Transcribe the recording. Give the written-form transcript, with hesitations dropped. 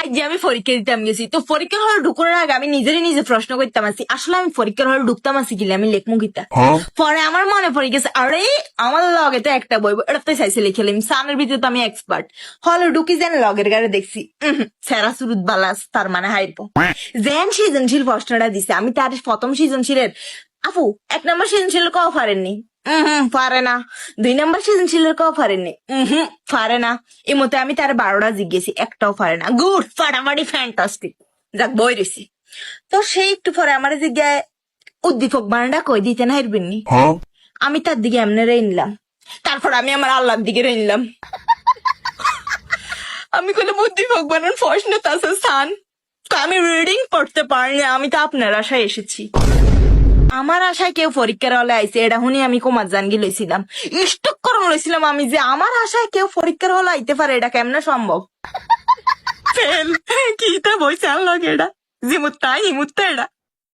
আজ যে আমি পরীক্ষা দিতাম গেছি, তো পরীক্ষার হলে ঢুকানোর আগে আমি নিজে প্রশ্ন করতাম আছি, আসলে আমি পরীক্ষার হলে ঢুকতাম আছি কিলে আমি লেখমু কিতা। পরে আমার মনে পড়ে গেছে, আরে আমার লগে তো একটা বই, এটা তো চাইছে লিখেলাম, সানের ভিতরে তো আমি এক্সপার্ট। হলে ঢুকি যেন লগের গাড়ি দেখছি সেরা সুরুত বালাস, তার মানে হাইরব। যেন সৃজনশীল প্রশ্নটা দিছে, আমি তার প্রথম সৃজনশীলের আপু 1 নম্বর সৃজনশীলের কও পারেননি, পারে না। 2 নম্বর সৃজনশীলের কও পারেননি, পারে না। এই মতে আমি তার 12টা জিজ্ঞেসি, একটাও পারে না। গুড, ফাটাফাটি, ফ্যান্টাস্টিক। যাক, বই রয়েছি। তো সেই একটু পরে আমার জিজ্ঞায় উদ্দীপক বানানটা কই দিতে না হারবেননি। আমি তার দিকে এমনি নিলাম, তারপর আমি আমার আল্লাহর দিকে নিলাম। আমি কোনো উদ্দীপক বানান প্রশ্ন আছে স্থান, তো আমি রিডিং পড়তে পারিনি, আমি তো আপনার আশায় এসেছি। আমার আশায় কেউ পরীক্ষার হলে আইছে, এটা শুনি আমি কুমার জানগি লইছিলাম, স্টক করম লইছিলাম আমি, যে আমার আশায় কেউ পরীক্ষার হলে আইতে পারে, এটা কেমনে সম্ভব। ফেল কি তা বইছে আল্লাহ, এটা জিমুত্তা হিমুত্তা এটা।